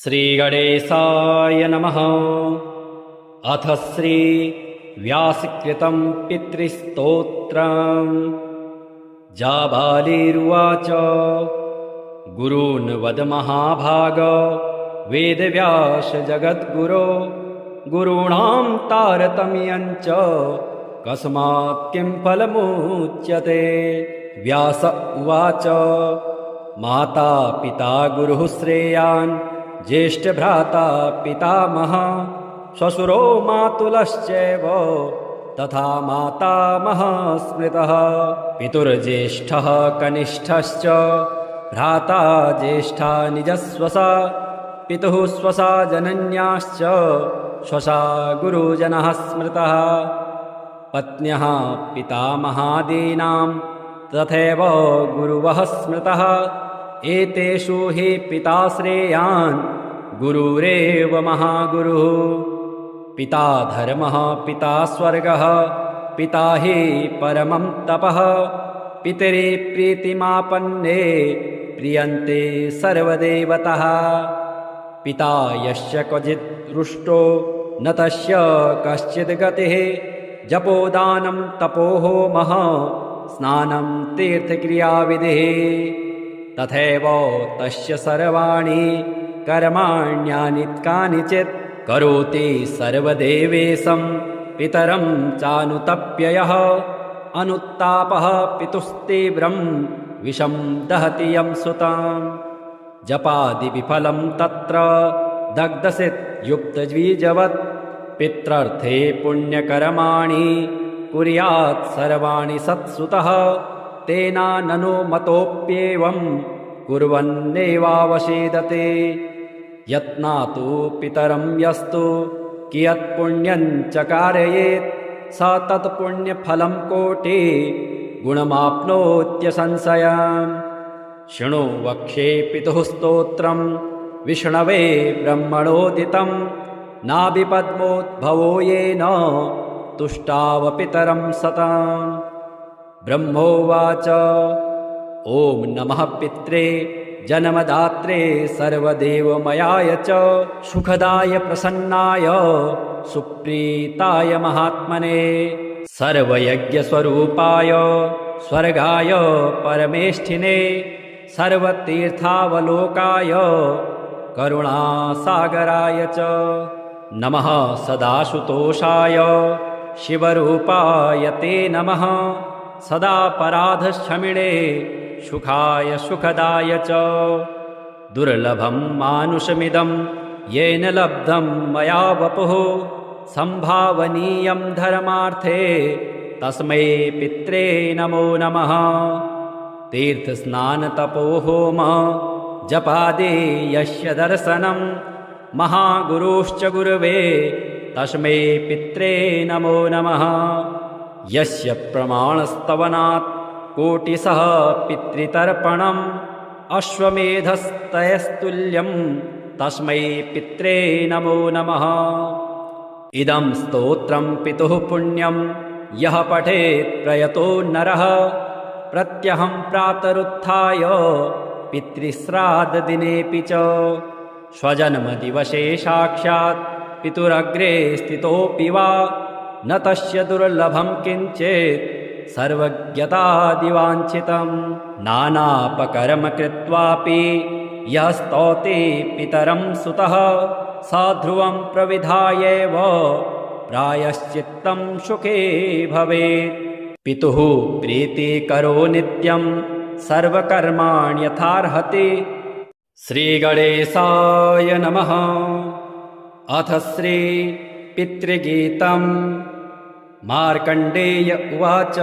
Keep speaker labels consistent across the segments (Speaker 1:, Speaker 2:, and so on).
Speaker 1: श्रीगणेशाय नमः। अथ श्री व्यासकृतं पितृस्तोत्रम्। जाबालिरुवाच गुरून् वद महाभाग वेदव्यास जगद्गुरो गुरूणां तारतम्यं च कस्मात् किं फलमुच्यते। व्यास उवाच माता पिता गुरुः श्रेयान् ज्येष्ठभ्राता पितामहः श्वशुरो मातुलश्चैव तथा मातामहः स्मृतः। पितुर्ज्येष्ठः कनिष्ठश्च भ्राता ज्येष्ठा निजस्वसा पितुः स्वसा जनन्याश्च स्वसा गुरुजनः स्मृतः। पत्न्यः पितामहादीनां तथैव गुरुवः स्मृतः। एतेषु हि पिता श्रेयान् गुरुरेव महागुरुः। पिता धर्मः पिता स्वर्गः पिता हि परमं तपः। पितरि प्रीतिमापन्ने प्रियन्ते सर्वदेवतः। पिता यस्य क्वचित् रुष्टो न तस्य कश्चित् गतिः। जपोदानं तपोहोमः स्नानं तीर्थक्रियाविधिः। तथैव तस्य सर्वाणि कर्माण्यानि कानिचित् करोति सर्वदेवेशं पितरं चानुतप्ययः। अनुत्तापः पितुस्तीव्रं विषं दहति यं सुतां। जपादिविफलं तत्र दग्धसित् युक्तद्विजवत्। पित्रर्थे पुण्यकर्माणि कुर्यात् सर्वाणि सत्सुतः। तेना ननु मतोऽप्येवं कुर्वन्नेवावसेदते। यत्नातु पितरं यस्तु कियत् पुण्यं च कारयेत् स तत्पुण्यफलं कोटि गुणमाप्नोत्यसंशयम्। शृणु वक्ष्ये पितुः स्तोत्रं विष्णवे ब्रह्मणोदितं। नाभिपद्मोद्भवो येन तुष्टावपितरं सताम्। ब्रह्मोवाच ॐ नमः पित्रे जन्मदात्रे सर्वदेवमयाय च सुखदाय प्रसन्नाय सुप्रीताय महात्मने सर्वयज्ञस्वरूपाय स्वर्गाय परमेष्ठिने सर्वतीर्थावलोकाय करुणासागराय च नमः। सदाशुतोषाय शिवरूपाय ते नमः। सदा पराधक्षमिणे सुखाय सुखदाय च। दुर्लभं मानुषमिदं येन लब्धं मया वपुः। संभावनीयं धर्मार्थे तस्मै पित्रे नमो नमः। तीर्थस्नानतपोहोम जपादि यस्य दर्शनं महागुरुश्च गुरवे तस्मै पित्रे नमो नमः। यस्य प्रमाणस्तवनात् कोटिशः पितृतर्पणम् अश्वमेधस्तयस्तुल्यं तस्मै पित्रे नमो नमः। इदं स्तोत्रं पितुः पुण्यं यः पठेत् प्रयतो नरः। प्रत्यहं प्रातरुत्थाय पितृश्राद्धदिनेऽपि च स्वजन्मदिवसे साक्षात् पितुरग्रे स्थितोऽपि वा न तस्य दुर्लभं किञ्चित् सर्वज्ञतादिवाञ्छितं। नानापकर्म कृत्वापि यः स्तौति पितरं सुतः स ध्रुवं प्रविधायैव प्रायश्चित्तं सुखे भवेत्। पितुः प्रीतिकरो नित्यं सर्वकर्माण्यथार्हति। श्रीगणेशाय नमः। अथ श्री पितृगीतं। मार्कण्डेय उवाच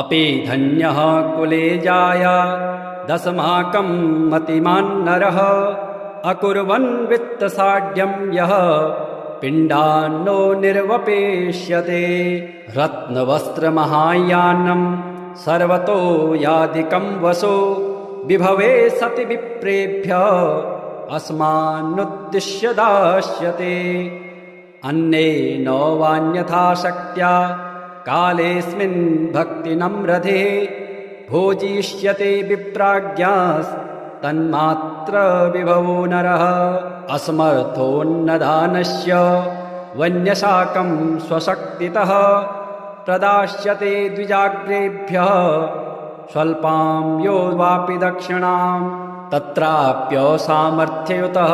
Speaker 1: अपि धन्यः कुले जाय दशमाकं मतिमान् नरः। अकुर्वन् वित्तसाढ्यं यः पिण्डान्नो निर्वपेष्यते। रत्नवस्त्रमहायानं सर्वतो यादिकं वसो विभवे सति विप्रेभ्यः अस्मान्नुद्दिश्य दास्यते। अन्येन वान्यथा शक्त्या कालेऽस्मिन् भक्तिनम्रधे भोजिष्यते विप्राज्ञास् तन्मात्र विभवो नरः असमर्थोन्नदानस्य वन्यशाकं स्वशक्तितः प्रदास्यते द्विजाग्रेभ्यः स्वल्पां यो वापि दक्षिणां तत्राप्यसामर्थ्ययुतः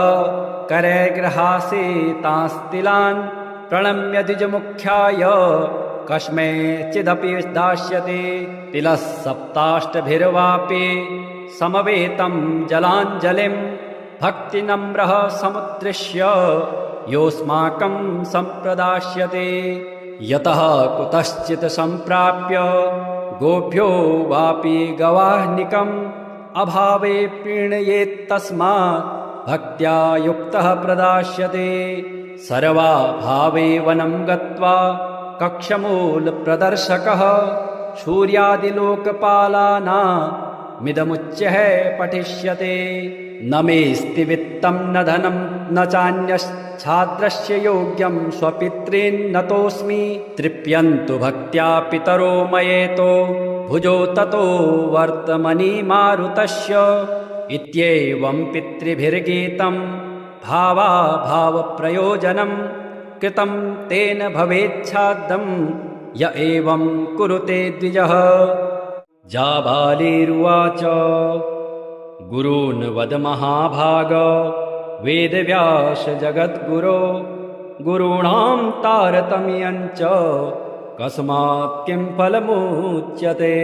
Speaker 1: करैर्गृहासे तांस्तिलान् प्रणम्य द्विजमुख्याय कस्मैचिदपि दास्यते तिलः सप्ताष्टभिर्वापि समवेतं जलाञ्जलिं भक्तिनम्रः समुद्दिश्य योऽस्माकं सम्प्रदास्यते यतः कुतश्चित् सम्प्राप्य गोभ्यो वापि गवाह्निकम् अभावे प्रीणयेत्तस्मात् भक्त्या युक्तः प्रदास्यते सर्वाभावे वनं गत्वा कक्षमूलप्रदर्शकः सूर्यादिलोकपालानामिदमुच्यः पठिष्यते न मेऽस्ति वित्तं न धनं न चान्यच्छाद्रस्य योग्यं स्वपितॄन्नतोऽस्मि तृप्यन्तु भक्त्या पितरो मयेतो भुजो ततो वर्तमनि मारुतस्य इत्येवं पितृभिर्गीतं भावाभावप्रयोजनं कृतं तेन भवेच्छाद्दं य एवं कुरुते द्विजः। जाबालिरुवाच गुरून् वद महाभाग वेदव्यास जगद्गुरो गुरूणां तारतम्यञ्च कस्मात् किं फलमुच्यते।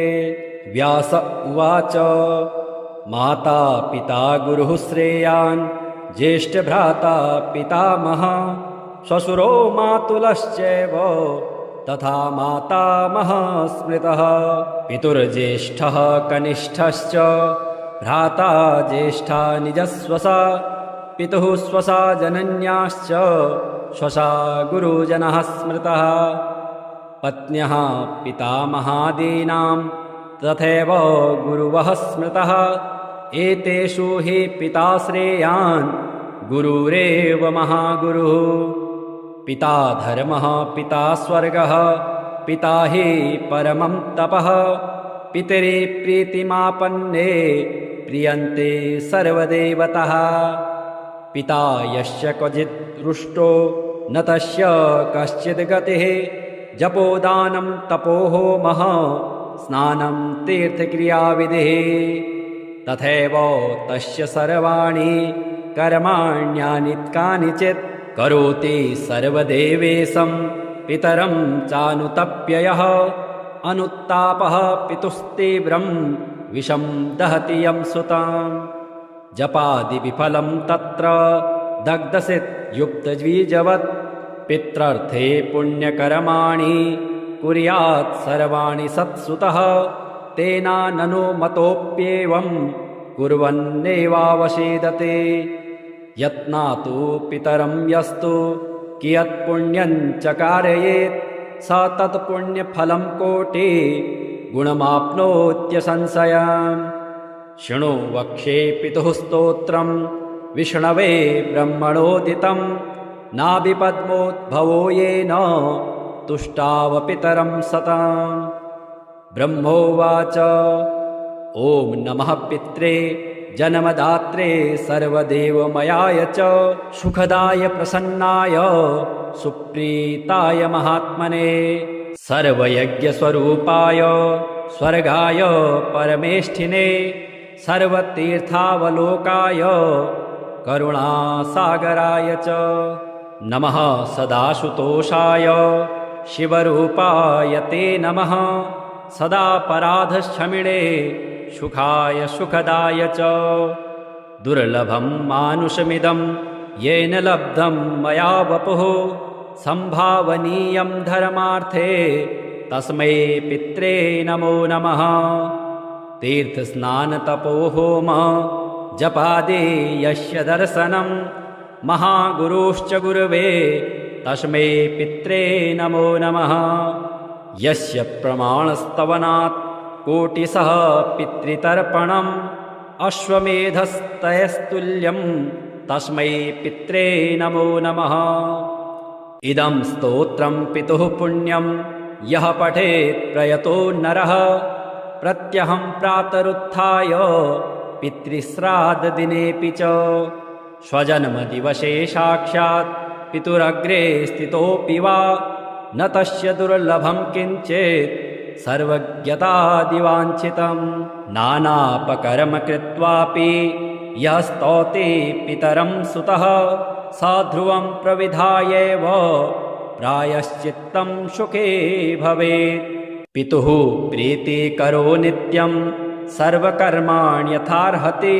Speaker 1: व्यास उवाच माता पिता गुरुः श्रेयान् ज्येष्ठभ्राता पितामहः श्वशुरो मातुलश्चैव तथा मातामहः स्मृतः पितुर्ज्येष्ठः कनिष्ठश्च भ्राता ज्येष्ठा निजस्वसा पितुः स्वसा जनन्याश्च स्वसा गुरुजनः स्मृतः पत्न्यः पितामहादीनां तथैव गुरुवः स्मृतः एतेषु हि पिता श्रेयान् गुरुरेव महागुरुः। पिता धर्मः पिता स्वर्गः पिता हि परमं तपः पितरि प्रीतिमापन्ने प्रियन्ते सर्वदेवतः पिता यस्य क्वचित् रुष्टो न तस्य कश्चित् गतिः जपोदानं तपोहोमः स्नानं तीर्थक्रियाविधिः तथैव तस्य सर्वाणि कर्माण्यानि कानिचित् करोति सर्वदेवेशं पितरं चानुतप्ययः अनुत्तापः पितुस्तीव्रं विषं दहति यं सुताम् जपादिविफलं तत्र दग्धसित् युक्तद्विजवत् पित्रर्थे पुण्यकर्माणि कुर्यात् सर्वाणि सत्सुतः तेनाननु मतोऽप्येवं कुर्वन्नेवावसेदते यत्नातु पितरं यस्तु कियत् पुण्यं च कारयेत् स तत्पुण्यफलं कोटि गुणमाप्नोत्यसंशयम् शृणु वक्षे पितुः स्तोत्रं विष्णवे ब्रह्मणोदितं नाभिपद्मोद्भवो येन तुष्टाव पितरं सताम् ब्रह्मोवाच ॐ नमः पित्रे जन्मदात्रे सर्वदेवमयाय च सुखदाय प्रसन्नाय सुप्रीताय महात्मने सर्वयज्ञस्वरूपाय स्वर्गाय परमेष्ठिने सर्वतीर्थावलोकाय करुणासागराय च नमः सदाशुतोषाय शिवरूपाय ते नमः सदा पराधशमिणे सुखाय सुखदाय च दुर्लभं मानुषमिदं येन लब्धं मया वपुः संभावनीयं धर्मार्थे तस्मै पित्रे नमो नमः तीर्थस्नानतपोहोम जपादि यस्य दर्शनं महागुरुश्च गुरवे तस्मै पित्रे नमो नमः यस्य प्रमाणस्तवनात् कोटिशः पितृतर्पणम् अश्वमेधस्तयस्तुल्यं तस्मै पित्रे नमो नमः इदं स्तोत्रं पितुः पुण्यं यः पठेत् प्रयतो नरः प्रत्यहं प्रातरुत्थाय पितृश्राद्धदिनेऽपि च स्वजन्मदिवसे साक्षात् पितुरग्रे स्थितोऽपि वा न तस्य दुर्लभं किञ्चित् सर्वज्ञतादिवाञ्छितं नानापकर्म कृत्वापि यः स्तौति पितरं सुतः सा ध्रुवं प्रविधायैव प्रायश्चित्तं सुखे भवेत्। पितुः प्रीतिकरो नित्यं सर्वकर्माण्यथार्हति।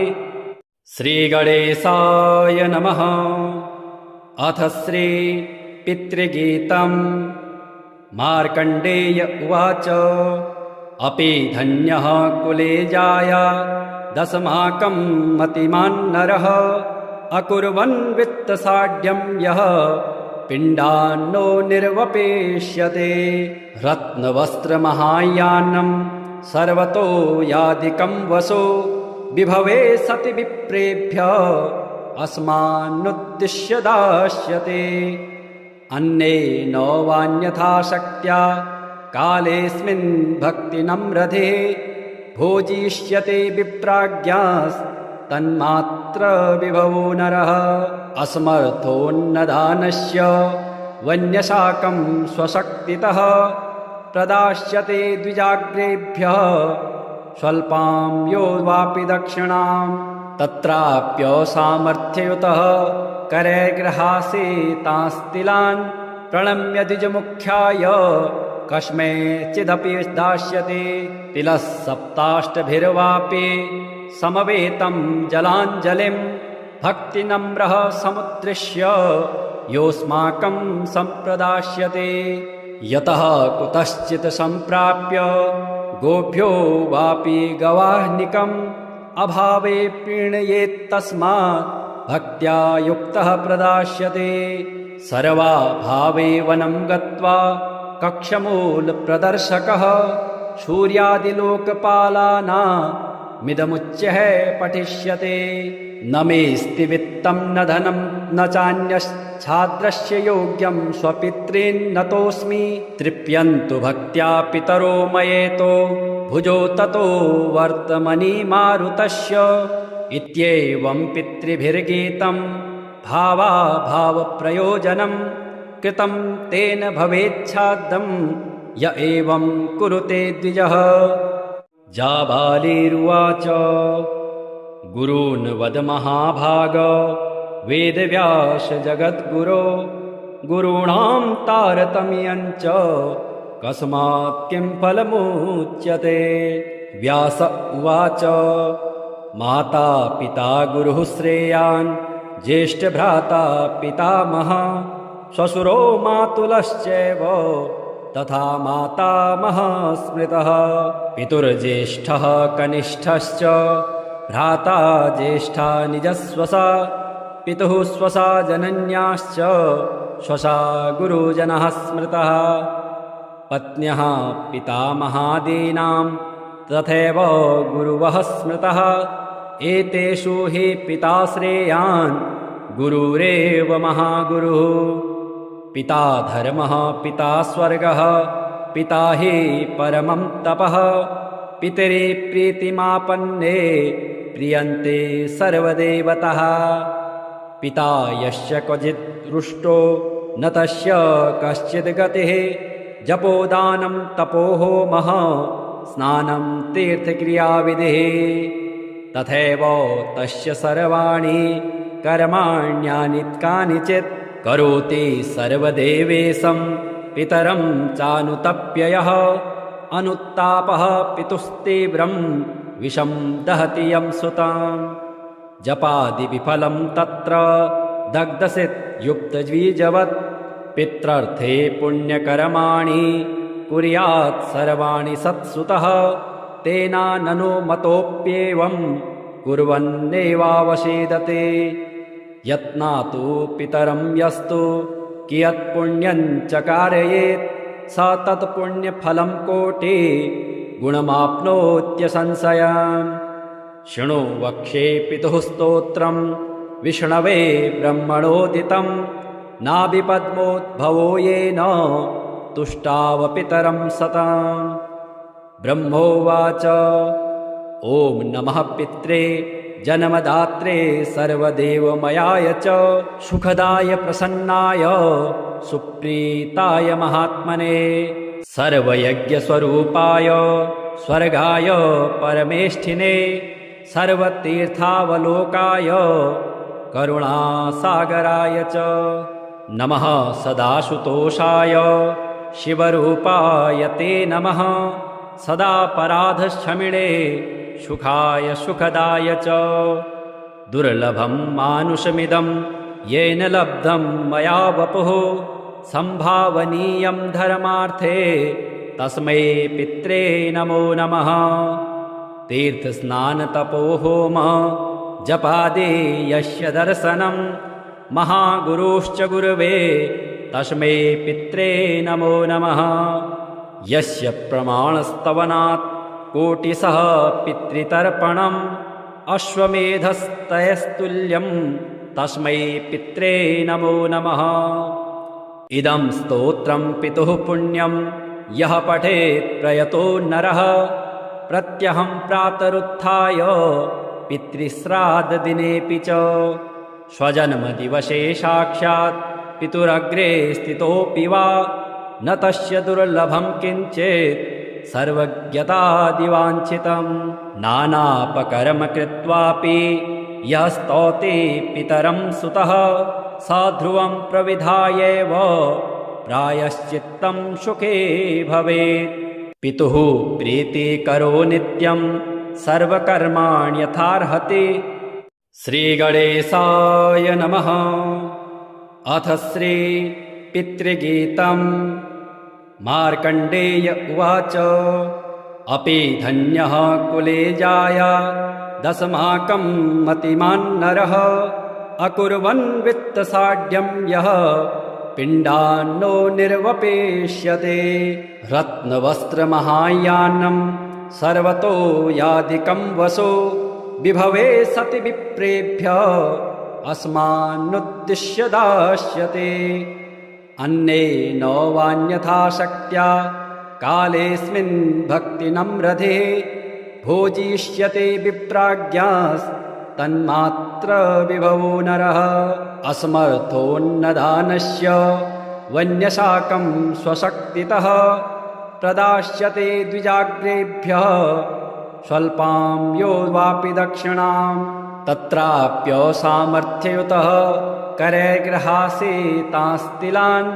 Speaker 1: श्रीगणेशाय नमः। अथ श्री पितृगीतम्। मार्कण्डेय उवाच अपि धन्यः कुले जाया दशमाकं मतिमान् नरः अकुर्वन् वित्तसाढ्यं यः पिण्डान्नो निर्वपेष्यते रत्नवस्त्रमहायानं सर्वतो यादिकं वसो विभवे सति विप्रेभ्यः अस्मान्नुद्दिश्य दास्यते अन्येन वान्यथा शक्त्या कालेऽस्मिन् भक्तिनम्रधे भोजिष्यते विप्राज्ञास्तन्मात्र विभवो नरः असमर्थोन्नदानस्य वन्यशाकं स्वशक्तितः प्रदास्यते द्विजाग्रेभ्यः स्वल्पां यो वापि दक्षिणां तत्राप्यसामर्थ्ययुतः करैर्गृहासे तांस्तिलान् प्रणम्य द्विजमुख्याय कस्मैचिदपि दास्यते तिलः सप्ताष्टभिर्वापि समवेतं जलाञ्जलिं भक्तिनम्रः समुद्दिश्य योऽस्माकं सम्प्रदास्यते यतः कुतश्चित् सम्प्राप्य गोभ्यो वापि गवाह्निकम् अभावे प्रीणयेत्तस्मात् भक्त्या युक्तः प्रदास्यते सर्वाभावे वनं गत्वा कक्षमूलप्रदर्शकः सूर्यादिलोकपालानामिदमुच्यः पठिष्यते न मेऽस्ति वित्तं न धनं न चान्यच्छाद्रस्य योग्यं स्वपितॄन्नतोऽस्मि तृप्यन्तु भक्त्या पितरो मयेतो भुजो ततो वर्तमनि मारुतस्य इत्येवं पितृभिर्गीतं भावाभावप्रयोजनं कृतं तेन भवेच्छाद्दं य एवं कुरुते द्विजः। जाबालिरुवाच गुरून् वद महाभाग वेदव्यास जगद्गुरो गुरूणां तारतम्यञ्च कस्मात् किं फलमुच्यते। व्यास उवाच माता पिता गुरुः श्रेयान् ज्येष्ठभ्राता पितामहः श्वशुरो मातुलश्चैव तथा मातामहः स्मृतः पितुर्ज्येष्ठः कनिष्ठश्च भ्राता ज्येष्ठा निजस्वसा पितुः स्वसा जनन्याश्च स्वसा गुरुजनः स्मृतः पत्न्यः पितामहादीनां तथैव गुरुवः स्मृतः एतेषु हि पिता श्रेयान् गुरुरेव महागुरुः पिता धर्मः पिता स्वर्गः पिता हि परमं तपः पितरि प्रीतिमापन्ने प्रियन्ते सर्वदेवतः पिता यस्य क्वचित् रुष्टो न तस्य कश्चित् गतिः जपोदानं तपोहोमः स्नानं तीर्थक्रियाविधिः तथैव तस्य सर्वाणि कर्माण्यानि कानिचित् करोति सर्वदेवेशं पितरं चानुतप्ययः अनुत्तापः पितुस्तीव्रं विषं दहति यं सुतां जपादिविफलं तत्र दग्धसित् युक्तद्विजवत् पित्रर्थे पुण्यकर्माणि कुर्यात् सर्वाणि सत्सुतः तेनाननु मतोऽप्येवं कुर्वन्नेवावसेदते यत्नातु पितरं यस्तु कियत्पुण्यं च कारयेत् स तत्पुण्यफलं कोटि गुणमाप्नोत्यसंशयम् शृणु वक्ष्ये पितुः स्तोत्रं विष्णवे ब्रह्मणोदितं नाभिपद्मोद्भवो येन तुष्टावपितरं सताम् ब्रह्मोवाच ॐ नमः पित्रे जन्मदात्रे सर्वदेवमयाय च सुखदाय प्रसन्नाय सुप्रीताय महात्मने सर्वयज्ञस्वरूपाय स्वर्गाय परमेष्ठिने सर्वतीर्थावलोकाय करुणासागराय च नमः सदाशुतोषाय शिवरूपाय ते नमः सदापराधक्षमिणे सुखाय सुखदाय च दुर्लभं मानुषमिदं येन लब्धं मया वपुः संभावनीयं धर्मार्थे तस्मै पित्रे नमो नमः तीर्थस्नानतपोहोम जपादि यस्य दर्शनं महागुरुश्च गुरवे तस्मै पित्रे नमो नमः यस्य प्रमाणस्तवनात् कोटिशः पितृतर्पणम् अश्वमेधस्तयस्तुल्यं तस्मै पित्रे नमो नमः इदं स्तोत्रं पितुः पुण्यं यः पठेत् प्रयतो नरः प्रत्यहं प्रातरुत्थाय पितृश्राद्धदिनेऽपि च स्वजन्मदिवसे साक्षात् पितुरग्रे स्थितोऽपि वा न तस्य दुर्लभं किञ्चित् सर्वज्ञतादिवाञ्छितं नानापकर्म कृत्वापि यः स्तौति पितरं सुतः स ध्रुवं प्रविधायैव प्रायश्चित्तं सुखे भवेत् पितुः प्रीतिकरो नित्यं सर्वकर्माण्यथार्हति श्रीगणेशाय नमः अथ श्री पितृगीतम् मार्कण्डेय उवाच अपि धन्यः कुले जाया दशमाकं मतिमान् नरः अकुर्वन् वित्तसाढ्यं यः पिण्डान्नो निर्वपेष्यते रत्नवस्त्रमहायानं सर्वतो यादिकं वसो विभवे सति विप्रेभ्यः अस्मान्नुद्दिश्य दास्यते अन्येन वान्यथा शक्त्या कालेऽस्मिन् भक्तिनम्रधे भोजिष्यते विप्राज्ञास्तन्मात्र विभवो नरः असमर्थोन्नदानस्य वन्यशाकं स्वशक्तितः प्रदास्यते द्विजाग्रेभ्यः स्वल्पां यो वापि दक्षिणां तत्राप्यसामर्थ्ययुतः करैर्गृहासे तांस्तिलान्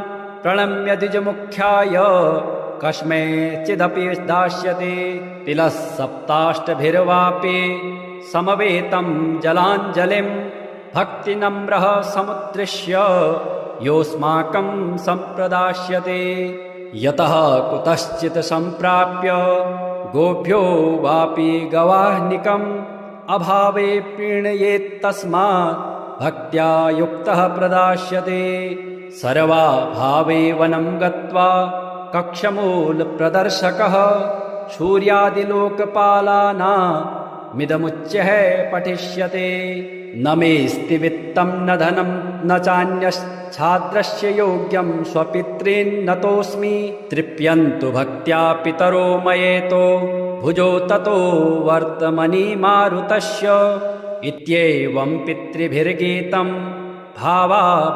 Speaker 1: प्रणम्य द्विजमुख्याय कस्मैचिदपि दास्यते तिलः सप्ताष्टभिर्वापि समवेतं जलाञ्जलिं भक्तिनम्रः समुद्दिश्य योऽस्माकं सम्प्रदास्यते यतः कुतश्चित् सम्प्राप्य गोभ्यो वापि गवाह्निकम् अभावे प्रीणयेत्तस्मात् भक्त्या युक्तः प्रदास्यते सर्वाभावे वनं गत्वा कक्षमूलप्रदर्शकः सूर्यादिलोकपालानामिदमुच्यः पठिष्यते न मेऽस्ति वित्तं न धनं न चान्यच्छाद्रस्य योग्यं स्वपितॄन्नतोऽस्मि तृप्यन्तु भक्त्या पितरो मयेतो भुजो ततो वर्तमनि मारुतस्य इत्येवं पितृभिर्गीतं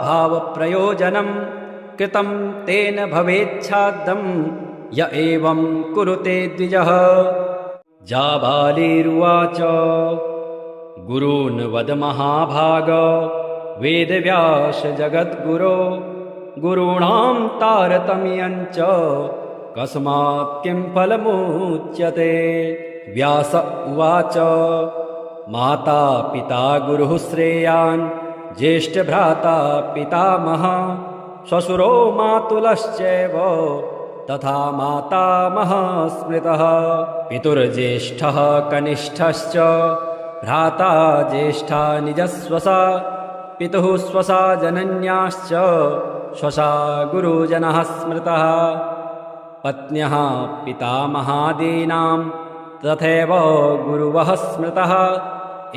Speaker 1: भावाभावप्रयोजनं कृतं तेन भवेच्छाद्दं य एवं कुरुते द्विजः जाबालिरुवाच गुरून् वद महाभाग वेदव्यास जगद्गुरो गुरूणां तारतम्यं च कस्मात् किं फलमुच्यते व्यास उवाच माता पिता गुरुः श्रेयान् ज्येष्ठभ्राता पितामहः श्वशुरो मातुलश्चैव तथा मातामहः स्मृतः पितुर्ज्येष्ठः कनिष्ठश्च भ्राता ज्येष्ठा निजस्वसा पितुः स्वसा जनन्याश्च स्वसा गुरुजनः स्मृतः पत्न्यः पितामहादीनां तथैव गुरुवः स्मृतः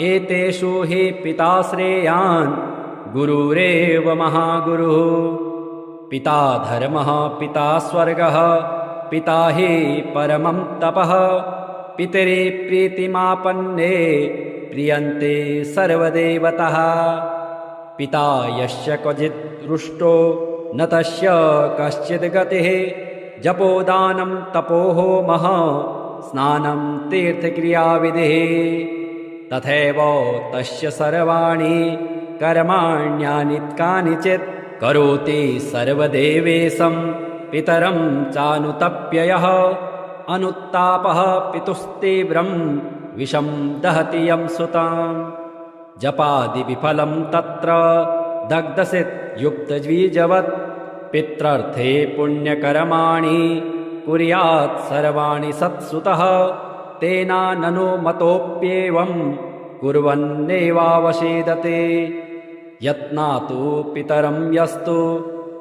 Speaker 1: एतेषु हि पिता श्रेयान् गुरुरेव महागुरुः पिता धर्मः पिता स्वर्गः पिता हि परमं तपः पितरि प्रीतिमापन्ने प्रियन्ते सर्वदेवतः। पिता यस्य क्वचित् रुष्टो न तस्य कश्चित् गतिः। जपोदानं तपोहोमः स्नानं तीर्थक्रियाविधिः। तथैव तस्य सर्वाणि कर्माण्यानि कानिचित् करोति सर्वदेवेशं पितरं चानुतप्य यः। अनुत्तापः पितुस्तीव्रं विषं दहति यं सुताम्। जपादिविफलं तत्र दग्धसित् युक्तद्विजवत्। पित्रर्थे पुण्यकर्माणि कुर्यात् सर्वाणि सत्सुतः। तेनाननु मतोऽप्येवं कुर्वन्नेवावसेदते। यत्नातु पितरं यस्तु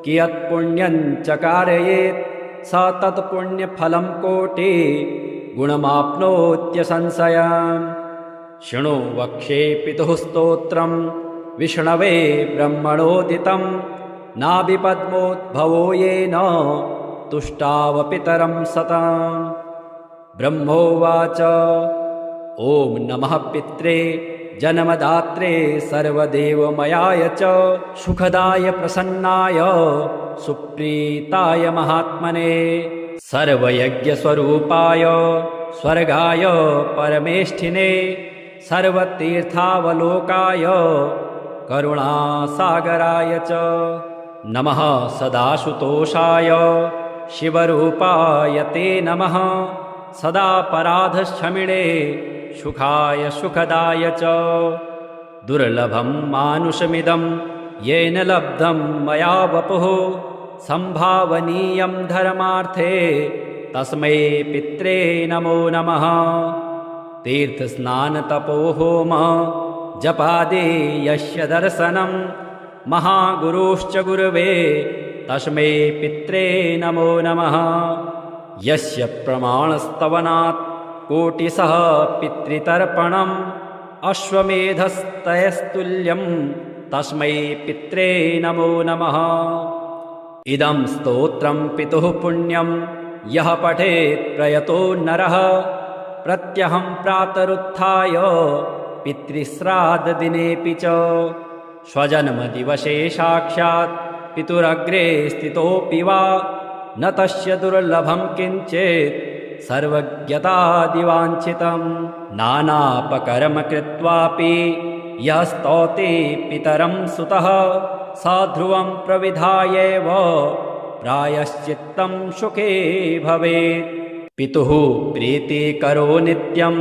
Speaker 1: कियत्पुण्यं च कारयेत् स तत्पुण्यफलं कोटि गुणमाप्नोत्यसंशयम्। शृणु वक्षे पितुः स्तोत्रं विष्णवे ब्रह्मणोदितं। नाभिपद्मोद्भवो येन तुष्टावपितरं सताम्। ब्रह्मोवाच ॐ नमः पित्रे जन्मदात्रे सर्वदेवमयाय च सुखदाय प्रसन्नाय सुप्रीताय महात्मने सर्वयज्ञस्वरूपाय स्वर्गाय परमेष्ठिने सर्वतीर्थावलोकाय करुणासागराय च नमः सदाशुतोषाय शिवरूपाय ते नमः सदापराधक्षमिणे सुखाय सुखदाय च दुर्लभं मानुषमिदं येन लब्धं मया वपुः संभावनीयं धर्मार्थे तस्मै पित्रे नमो नमः तीर्थस्नानतपोहोम जपादि यस्य दर्शनं महागुरुश्च गुरवे तस्मै पित्रे नमो नमः यस्य प्रमाणस्तवनात् कोटिशः पितृतर्पणम् अश्वमेधस्तयस्तुल्यं तस्मै पित्रे नमो नमः इदं स्तोत्रं पितुः पुण्यं यः पठेत् प्रयतो नरः प्रत्यहं प्रातरुत्थाय पितृश्राद्धदिनेऽपि च स्वजन्मदिवसे साक्षात् पितुरग्रे स्थितोऽपि वा न तस्य दुर्लभं किञ्चित् सर्वज्ञतादिवाञ्छितं नानापकर्म कृत्वापि यः स्तौति पितरं सुतः स ध्रुवं प्रविधायैव प्रायश्चित्तं सुखे भवेत् पितुः प्रीतिकरो नित्यं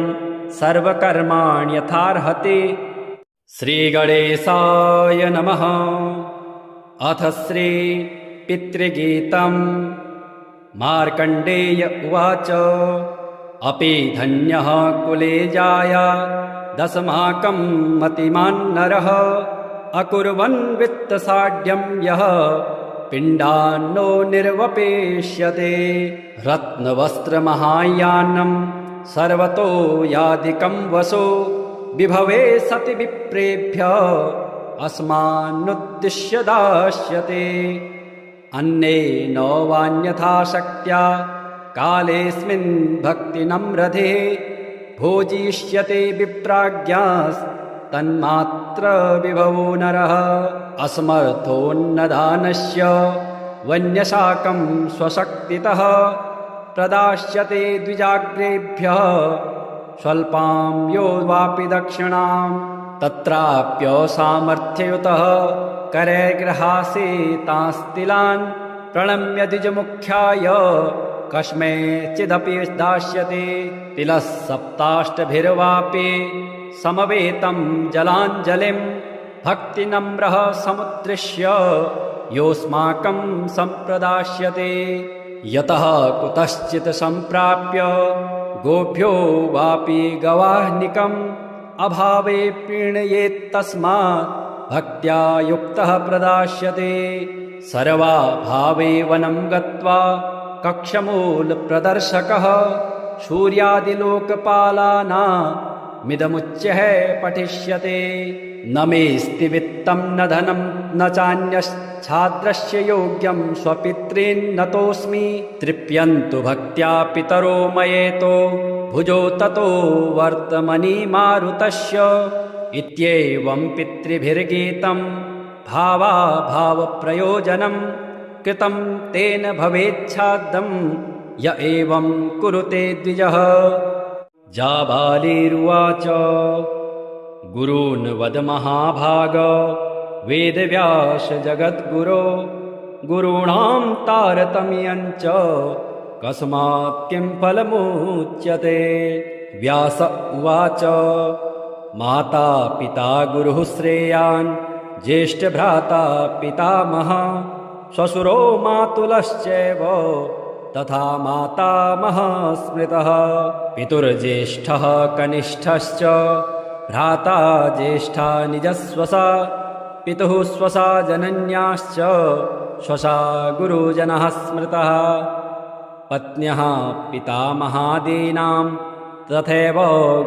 Speaker 1: सर्वकर्माण्यथार्हति श्रीगणेशाय नमः अथ श्री पितृगीतम् मार्कण्डेय उवाच अपि धन्यः कुले जाय दशमाकं मतिमान् नरः अकुर्वन् वित्तसाढ्यं यः पिण्डान्नो निर्वपेष्यते रत्नवस्त्रमहायानं सर्वतो यादिकं वसो विभवे सति विप्रेभ्यः अस्मान्नुद्दिश्य दास्यते अन्नेन वान्यथा शक्त्या कालेऽस्मिन् भक्तिनम्रधे भोजिष्यते विप्राज्ञास्तन्मात्र विभवो नरः असमर्थोन्नदानस्य वन्यशाकं स्वशक्तितः प्रदास्यते द्विजाग्रेभ्यः स्वल्पां यो वापि दक्षिणां तत्राप्यसामर्थ्ययुतः करैर्गृहासे तांस्तिलान् प्रणम्य द्विजमुख्याय कस्मैचिदपि दास्यते तिलः सप्ताष्टभिर्वापि समवेतं जलाञ्जलिं भक्तिनम्रः समुद्दिश्य योऽस्माकं सम्प्रदास्यते यतः कुतश्चित् सम्प्राप्य गोभ्यो वापि गवाह्निकम् अभावे प्रीणयेत्तस्मात् भक्त्या युक्तः प्रदास्यते सर्वाभावे वनं गत्वा कक्षमूलप्रदर्शकः सूर्यादिलोकपालानामिदमुच्यः पठिष्यते न मेऽस्ति वित्तं न धनं न चान्यच्छाद्रस्य योग्यं स्वपितॄन्नतोऽस्मि तृप्यन्तु भक्त्या पितरो मयेतो भुजो ततो वर्तमनि मारुतस्य इत्येवं पितृभिर्गीतं भावाभावप्रयोजनं कृतं तेन भवेच्छाद्दं य एवं कुरुते द्विजः। जाबालिरुवाच गुरून् वद महाभाग वेदव्यास जगद्गुरो गुरूणां तारतम्यञ्च कस्मात् किं फलमुच्यते। व्यास उवाच माता पिता गुरुः श्रेयान् ज्येष्ठभ्राता पितामहः श्वशुरो मातुलश्चैव तथा मातामहः स्मृतः। पितुर्ज्येष्ठः कनिष्ठश्च भ्राता ज्येष्ठा निजस्वसा पितुः स्वसा जनन्याश्च स्वसा गुरुजनः स्मृतः। पत्न्यः पितामहादीनां तथैव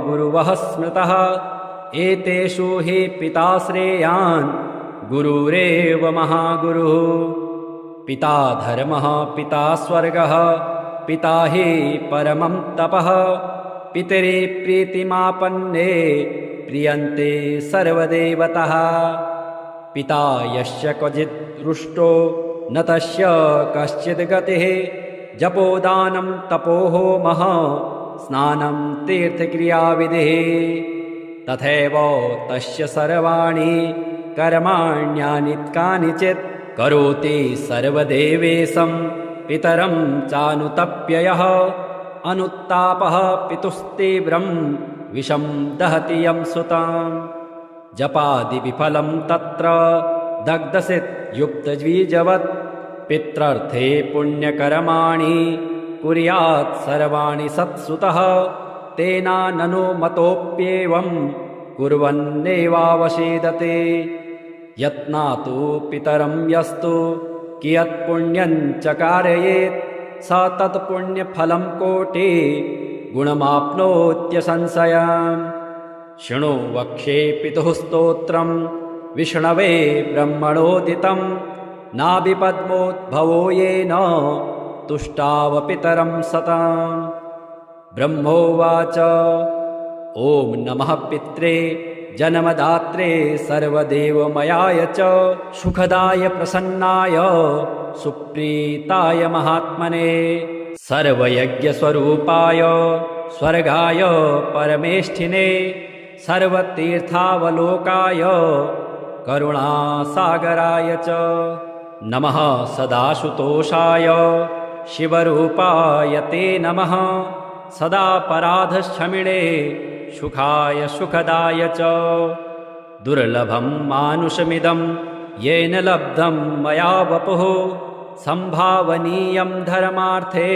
Speaker 1: गुरुवः स्मृतः। एतेषु हि पिता श्रेयान् गुरुरेव महागुरुः। पिता धर्मः पिता स्वर्गः पिता हि परमं तपः। पितरि प्रीतिमापन्ने प्रियन्ते सर्वदेवतः। पिता यस्य क्वचित् रुष्टो न तस्य कश्चित् गतिः। जपोदानं तपोहोमः स्नानं तीर्थक्रियाविधिः। तथैव तस्य सर्वाणि कर्माण्यानि कानिचित् करोति सर्वदेवेशं पितरं चानुतप्ययः। अनुत्तापः पितुस्तीव्रं विषं दहति यं सुतां। जपादिविफलं तत्र दग्धसित् युक्तद्विजवत्। पित्रर्थे पुण्यकर्माणि कुर्यात् सर्वाणि सत्सुतः। तेनाननु मतोऽप्येवं कुर्वन्नेवावसेदते। यत्नातु पितरं यस्तु कियत् पुण्यं च कारयेत् स तत्पुण्यफलं कोटि गुणमाप्नोत्यसंशयम्। शृणु वक्ष्ये पितुः स्तोत्रं विष्णवे ब्रह्मणोदितं। नाभिपद्मोद्भवो येन तुष्टाव पितरं सताम्। ब्रह्मोवाच ॐ नमः पित्रे जन्मदात्रे सर्वदेवमयाय च सुखदाय प्रसन्नाय सुप्रीताय महात्मने सर्वयज्ञस्वरूपाय स्वर्गाय परमेष्ठिने सर्वतीर्थावलोकाय करुणासागराय च नमः सदाशुतोषाय शिवरूपाय ते नमः सदापराधक्षमिणे सुखाय सुखदाय च दुर्लभं मानुषमिदं येन लब्धं मया वपुः संभावनीयं धर्मार्थे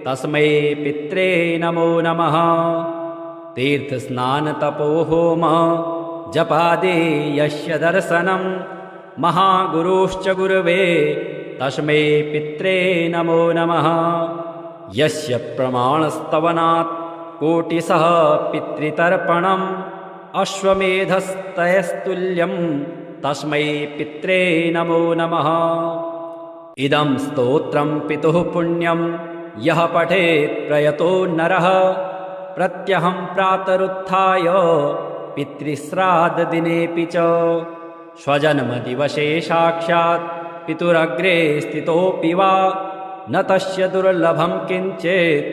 Speaker 1: तस्मै पित्रे नमो नमः। तीर्थस्नानतपोहोम जपादि यस्य दर्शनं महागुरुश्च गुरवे तस्मै पित्रे नमो नमः। यस्य प्रमाणस्तवनात् कोटिशः पितृतर्पणम् अश्वमेधस्तयस्तुल्यं तस्मै पित्रे नमो नमः। इदं स्तोत्रं पितुः पुण्यं यः पठेत् प्रयतो नरः प्रत्यहं प्रातरुत्थाय पितृश्राद्धदिनेऽपि च स्वजन्मदिवसे साक्षात् पितुरग्रे स्थितोऽपि वा न तस्य दुर्लभं किञ्चित्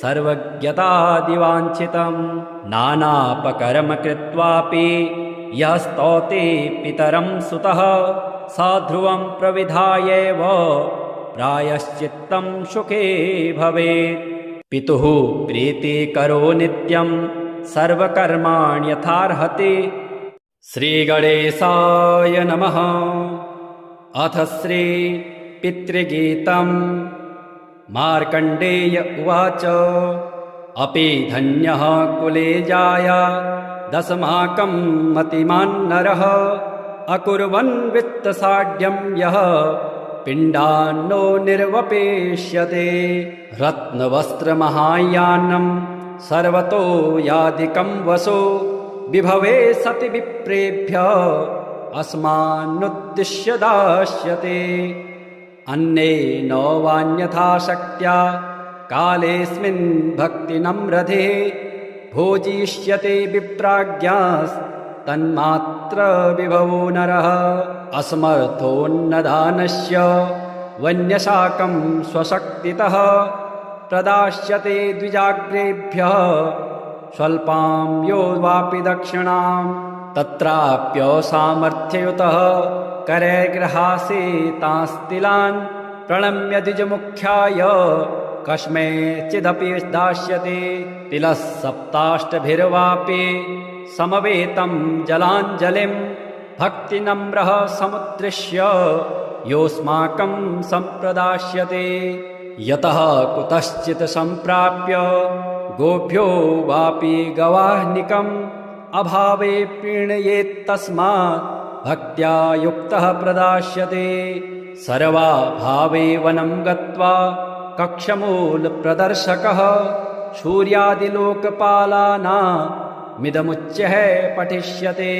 Speaker 1: सर्वज्ञतादिवाञ्छितं। नानापकर्म कृत्वापि यः स्तौति पितरं सुतः स ध्रुवं प्रविधायैव प्रायश्चित्तं सुखे भवेत्। पितुः प्रीतिकरो नित्यं सर्वकर्माण्यथार्हति। श्रीगणेशाय नमः। अथ श्री पितृगीतम्। मार्कण्डेय उवाच अपि धन्यः कुले जाया दशमाकं मतिमान् नरः अकुर्वन् वित्तसाढ्यं यः पिण्डान्नो निर्वपेष्यते। रत्नवस्त्रमहायानं सर्वतो यादिकं वसो विभवे सति विप्रेभ्यः अस्मान्नुद्दिश्य दास्यते। अन्ये न वान्यथा शक्त्या कालेऽस्मिन् भक्तिनम्रधे भोजिष्यते विप्राज्ञास्तन्मात्र विभवो नरः असमर्थोन्नदानस्य वन्यशाकं स्वशक्तितः प्रदास्यते द्विजाग्रेभ्यः स्वल्पां यो वापि दक्षिणां तत्राप्यसामर्थ्ययुतः करैर्गृहासे तांस्तिलान् प्रणम्य द्विजमुख्याय कस्मैचिदपि दास्यते तिलः सप्ताष्टभिर्वापि समवेतं जलाञ्जलिं भक्तिनम्रः समुद्दिश्य योऽस्माकं सम्प्रदास्यते यतः कुतश्चित् सम्प्राप्य गोभ्यो वापि गवाह्निकम् अभावे प्रीणयेत्तस्मात् भक्त्या युक्तः प्रदास्यते सर्वाभावे वनं गत्वा कक्षमूलप्रदर्शकः सूर्यादिलोकपालानामिदमुच्यः पठिष्यते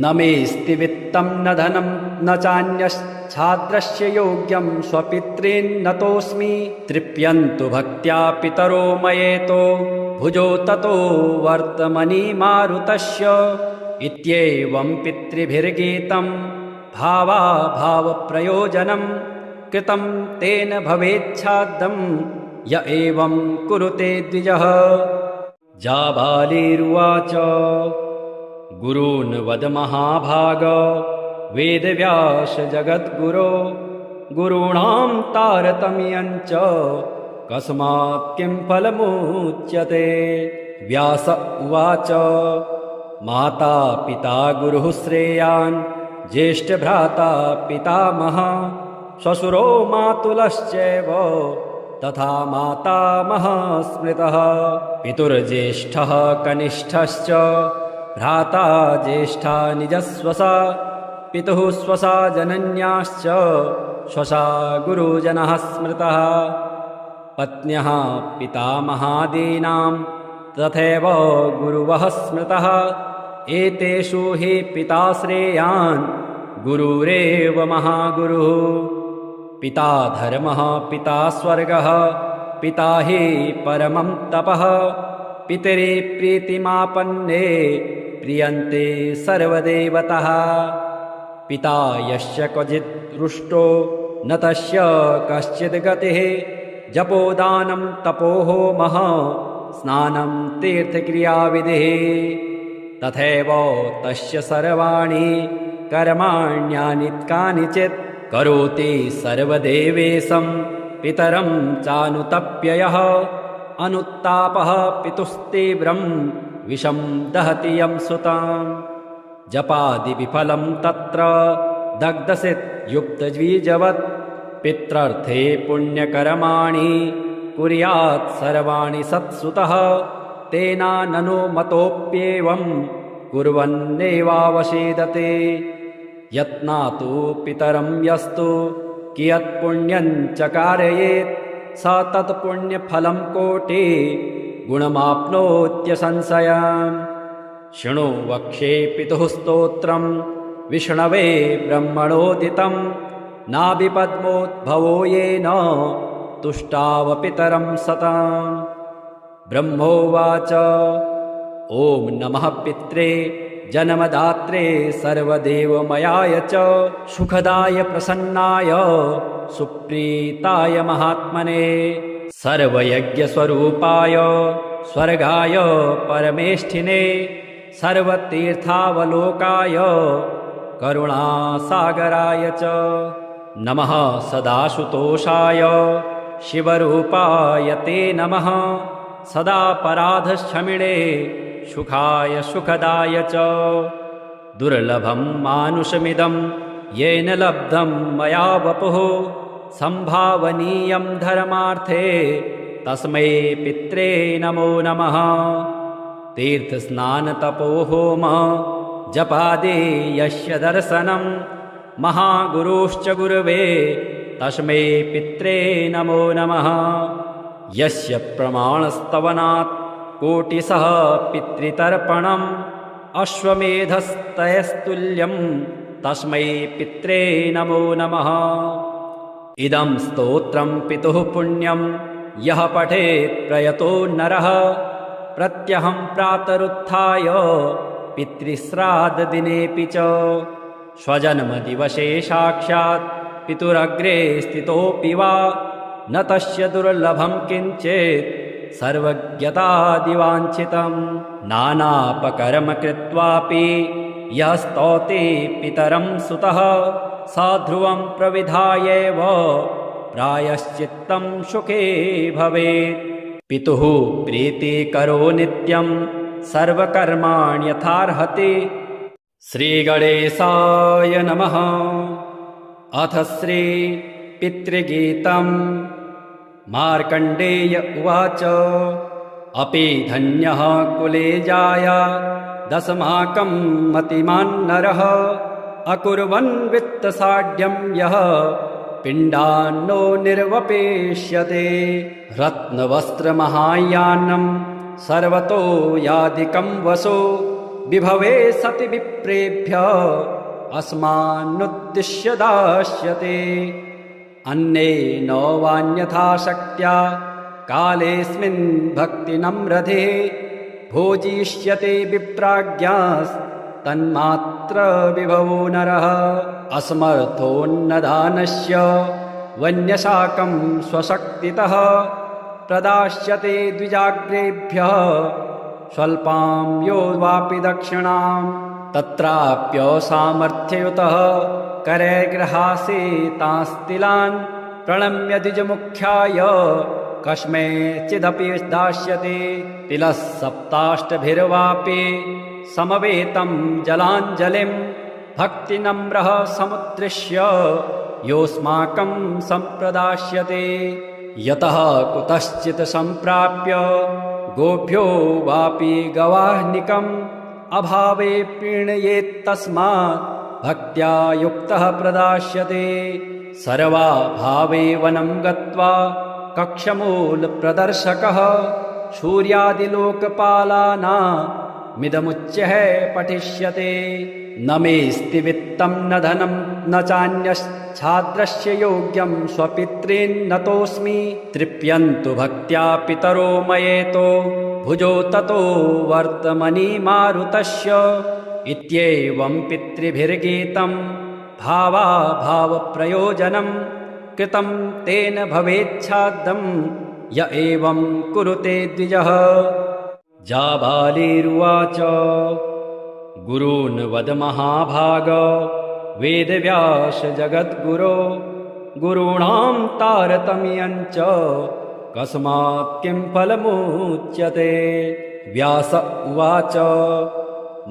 Speaker 1: न मेऽस्ति वित्तं न धनं न चान्यच्छाद्रस्य योग्यं स्वपितॄन्नतोऽस्मि तृप्यन्तु भक्त्या पितरो मयेतो भुजो ततो वर्तमनि मारुतस्य इत्येवं पितृभिर्गीतं भावाभावप्रयोजनं कृतं तेन भवेच्छाद्दं य एवं कुरुते द्विजः जाबालिरुवाच गुरून् वद महाभाग वेदव्यास जगद्गुरो गुरूणां तारतम्यं च कस्मात् किं फलमुच्यते व्यास उवाच माता पिता गुरुः श्रेयान् ज्येष्ठभ्राता पितामहः श्वशुरो मातुलश्चैव तथा मातामहः स्मृतः पितुर्ज्येष्ठः कनिष्ठश्च भ्राता ज्येष्ठा निजस्वसा पितुः स्वसा जनन्याश्च स्वसा गुरुजनः स्मृतः पत्न्यः पितामहादीनां तथैव गुरुवः स्मृतः एतेषु हि पिता श्रेयान् गुरुरेव महागुरुः पिता धर्मः पिता स्वर्गः पिता हि परमं तपः पितरि प्रीतिमापन्ने प्रियन्ते सर्वदेवतः पिता यस्य क्वचित् रुष्टो न तस्य कश्चित् गतिः जपोदानं तपोहोमः स्नानं तीर्थक्रियाविधिः तथैव तस्य सर्वाणि कर्माण्यानि कानिचित् करोति सर्वदेवेशं पितरं चानुतप्ययः अनुत्तापः पितुस्तीव्रं विषं दहति यं सुतां जपादिविफलं तत्र दग्धसित् युक्तद्विजवत् पित्रर्थे पुण्यकर्माणि कुर्यात् सर्वाणि सत्सुतः तेनाननु मतोऽप्येवं कुर्वन्नेवावसेदते यत्नातु पितरं यस्तु कियत्पुण्यं च कारयेत् स तत्पुण्यफलं कोटि गुणमाप्नोत्यसंशयम् शृणु वक्षे पितुः स्तोत्रं विष्णवे ब्रह्मणोदितं नाभिपद्मोद्भवो येन तुष्टावपितरं सताम् ब्रह्मोवाच ॐ नमः पित्रे जन्मदात्रे सर्वदेवमयाय च सुखदाय प्रसन्नाय सुप्रीताय महात्मने सर्वयज्ञस्वरूपाय स्वर्गाय परमेष्ठिने सर्वतीर्थावलोकाय करुणासागराय च नमः सदाशुतोषाय शिवरूपाय ते नमः सदा पराधशमिणे सुखाय सुखदाय च दुर्लभं मानुषमिदं येन लब्धं मया वपुः संभावनीयं धर्मार्थे तस्मै पित्रे नमो नमः तीर्थस्नानतपोहोम जपादि यस्य दर्शनं महागुरुश्च गुरवे तस्मै पित्रे नमो नमः यस्य प्रमाणस्तवनात् कोटिशः पितृतर्पणम् अश्वमेधस्तयस्तुल्यं तस्मै पित्रे नमो नमः इदं स्तोत्रं पितुः पुण्यं यः पठेत् प्रयतो नरः प्रत्यहं प्रातरुत्थाय पितृश्राद्धदिनेऽपि च स्वजन्मदिवसे साक्षात् पितुरग्रे स्थितोऽपि वा न तस्य दुर्लभं किञ्चित् सर्वज्ञतादिवाञ्छितं नानापकर्म कृत्वापि यः स्तौति पितरं सुतः सा ध्रुवं प्रविधायैव प्रायश्चित्तं सुखे भवेत्। पितुः प्रीतिकरो नित्यं सर्वकर्माण्यथार्हति। श्रीगणेशाय नमः। अथ श्री पितृगीतम्। मार्कण्डेय उवाच अपि धन्यः कुले जाया दशमाकं मतिमान् नरः अकुर्वन् वित्तसाढ्यं यः पिण्डान्नो निर्वपेष्यते रत्नवस्त्रमहायानं सर्वतो यादिकं वसो विभवे सति विप्रेभ्यः अस्मान्नुद्दिश्य दास्यते अन्नेन वान्यथा शक्त्या कालेऽस्मिन् भक्तिनम्रधे भोजिष्यते विप्राज्ञास्तन्मात्र विभवो नरः असमर्थोन्नदानस्य वन्यशाकं स्वशक्तितः प्रदास्यते द्विजाग्रेभ्यः स्वल्पां यो वापि दक्षिणां तत्राप्यसामर्थ्ययुतः करैर्गृहासे तांस्तिलान् प्रणम्य द्विजमुख्याय कस्मैचिदपि दास्यते तिलः सप्ताष्टभिर्वापि समवेतं जलाञ्जलिं भक्तिनम्रः समुद्दिश्य योऽस्माकं सम्प्रदास्यते यतः कुतश्चित् सम्प्राप्य गोभ्यो वापि गवाह्निकम् अभावे प्रीणयेत्तस्मात् भक्त्या युक्तः प्रदास्यते सर्वाभावे वनं गत्वा कक्षमूलप्रदर्शकः सूर्यादिलोकपालानामिदमुच्यः पठिष्यते न मेऽस्ति वित्तं न धनं न चान्यच्छाद्रस्य योग्यं स्वपितॄन्नतोऽस्मि तृप्यन्तु भक्त्या पितरो मयेतो भुजो ततो वर्तमनि मारुतस्य इत्येवं पितृभिर्गीतं भावाभावप्रयोजनं कृतं तेन भवेच्छाद्दं य एवं कुरुते द्विजः। जाबालिरुवाच गुरून् वद महाभाग वेदव्यास जगद्गुरो गुरूणां तारतम्यं च कस्मात् किं फलमुच्यते। व्यास उवाच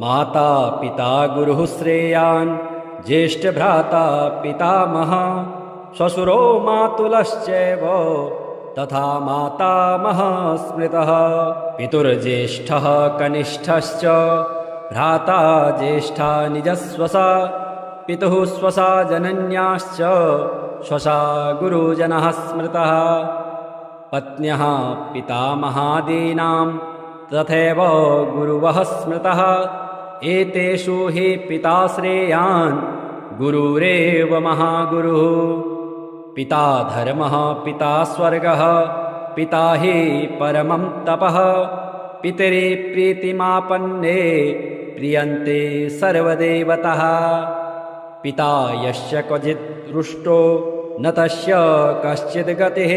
Speaker 1: माता पिता गुरुः श्रेयान् ज्येष्ठभ्राता पितामहः श्वशुरो मातुलश्चैव तथा मातामहः स्मृतः पितुर्ज्येष्ठः कनिष्ठश्च भ्राता ज्येष्ठा निजस्वसा पितुः स्वसा जनन्याश्च स्वसा गुरुजनः स्मृतः पत्न्यः पितामहादीनां तथैव गुरुवः स्मृतः एतेषु हि पिता श्रेयान् गुरुरेव महागुरुः पिता धर्मः पिता स्वर्गः पिता हि परमं तपः पितरि प्रीतिमापन्ने प्रियन्ते सर्वदेवतः पिता यस्य क्वचित् रुष्टो न तस्य कश्चित् गतिः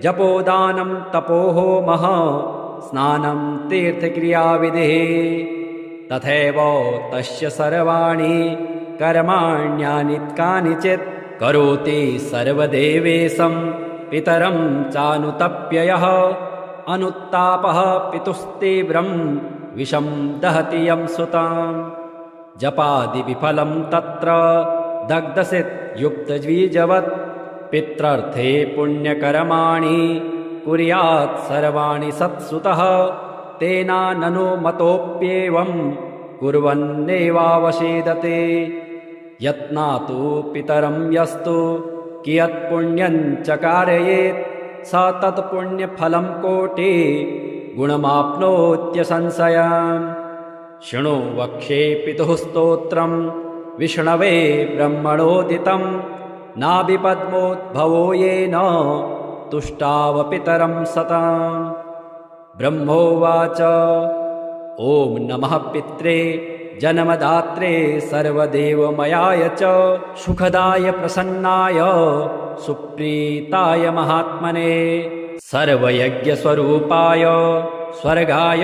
Speaker 1: जपोदानं तपोहोमः स्नानं तीर्थक्रियाविधिः तथैव तस्य सर्वाणि कर्माण्यानि कानिचित् करोति सर्वदेवेशं पितरं चानुतप्ययः अनुत्तापः पितुस्तीव्रं विषं दहति यं सुतां जपादिविफलं तत्र दग्धसित् युक्तद्विजवत् पित्रर्थे पुण्यकर्माणि कुर्यात् सर्वाणि सत्सुतः तेनाननु मतोऽप्येवं कुर्वन्नेवावसेदते यत्नातु पितरं यस्तु कियत्पुण्यं च कारयेत् स तत्पुण्यफलं कोटि गुणमाप्नोत्यसंशयम् शृणु वक्षे पितुः स्तोत्रं विष्णवे ब्रह्मणोदितं नाभिपद्मोद्भवो येन तुष्टावपितरं सताम्। ब्रह्मोवाच ॐ नमः पित्रे जन्मदात्रे सर्वदेवमयाय च सुखदाय प्रसन्नाय सुप्रीताय महात्मने सर्वयज्ञस्वरूपाय स्वर्गाय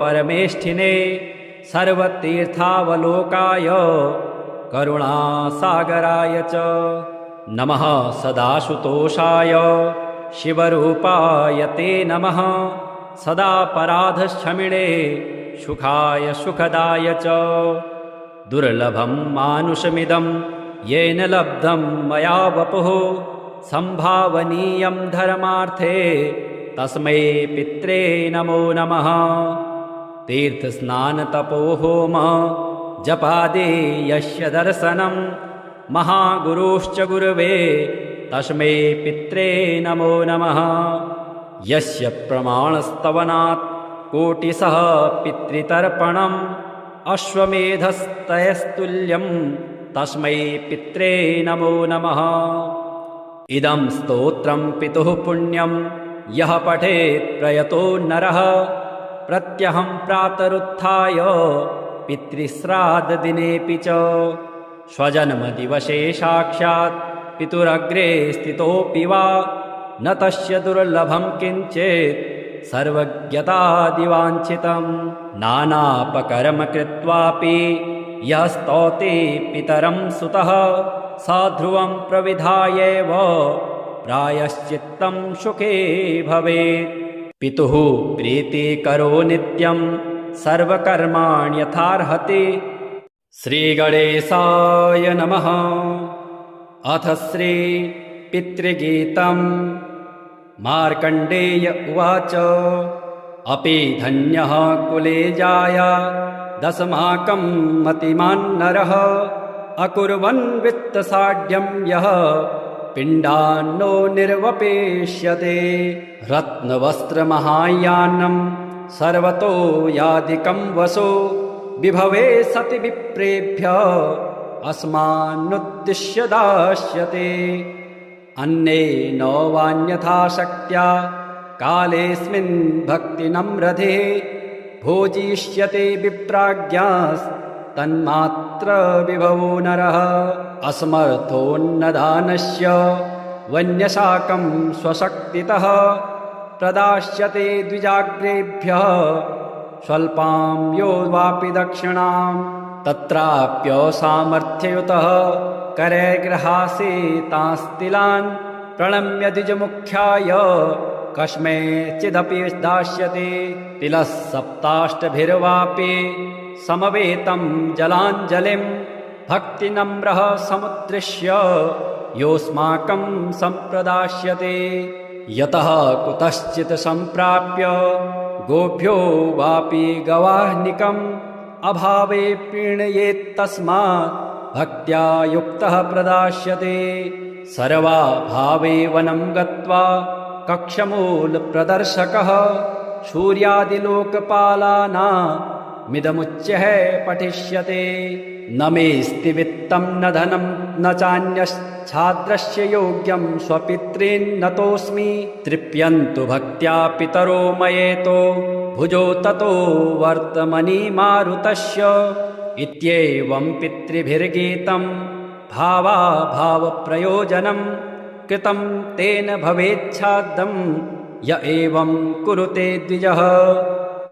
Speaker 1: परमेष्ठिने सर्वतीर्थावलोकाय करुणासागराय च नमः सदाशुतोषाय शिवरूपाय ते नमः सदा पराधशमिणे सुखाय सुखदाय च दुर्लभं मानुषमिदं येन लब्धं मया वपुः संभावनीयं धर्मार्थे तस्मै पित्रे नमो नमः तीर्थस्नानतपोहोम जपादि यस्य दर्शनं महागुरुश्च गुरवे तस्मै पित्रे नमो नमः यस्य प्रमाणस्तवनात् कोटिशः पितृतर्पणम् अश्वमेधस्तयस्तुल्यं तस्मै पित्रे नमो नमः इदं स्तोत्रं पितुः पुण्यं यः पठेत् प्रयतो नरः प्रत्यहं प्रातरुत्थाय पितृश्राद्धदिनेऽपि च स्वजन्मदिवसे साक्षात् पितुरग्रे स्थितोऽपि वा न तस्य दुर्लभं किञ्चित् सर्वज्ञतादिवाञ्छितं नानापकर्म कृत्वापि यः स्तौति पितरं सुतः स ध्रुवं प्रविधायैव प्रायश्चित्तं सुखे भवेत् पितुः प्रीतिकरो नित्यं सर्वकर्माण्यथार्हति श्रीगणेशाय नमः अथ श्री पितृगीतम् मार्कण्डेय उवाच अपि धन्यः कुले जाया दशमाकं मतिमान् नरः अकुर्वन् वित्तसाढ्यं यः पिण्डान्नो निर्वपेष्यते रत्नवस्त्रमहायानं सर्वतो यादिकं वसो विभवे सति विप्रेभ्यः अस्मान्नुद्दिश्य दास्यते अन्येन वान्यथा शक्त्या कालेऽस्मिन् भक्तिनम्रधे भोजिष्यते विप्राज्ञास्तन्मात्र विभवो नरः असमर्थोन्नदानस्य वन्यशाकं स्वशक्तितः प्रदास्यते द्विजाग्रेभ्यः स्वल्पां यो वापि दक्षिणाम् तत्राप्यसामर्थ्ययुतः करैर्गृहासे तांस्तिलान् प्रणम्य द्विजमुख्याय कस्मैचिदपि दास्यते तिलः सप्ताष्टभिर्वापि समवेतं जलाञ्जलिं भक्तिनम्रः समुद्दिश्य योऽस्माकं सम्प्रदास्यते यतः कुतश्चित् सम्प्राप्य गोभ्यो वापि गवाह्निकम् अभावे प्रीणयेत्तस्मात् भक्त्या युक्तः प्रदास्यते सर्वाभावे वनं गत्वा कक्षमूलप्रदर्शकः सूर्यादिलोकपालानामिदमुच्यः पठिष्यते न मेऽस्ति वित्तं न धनं न चान्यच्छाद्रस्य योग्यं स्वपितॄन्नतोऽस्मि तृप्यन्तु भक्त्या पितरो मयेतो भुजो ततो वर्तमनि मारुतस्य इत्येवं पितृभिर्गीतं भावाभावप्रयोजनं कृतं तेन भवेच्छाद्दं य एवं कुरुते द्विजः।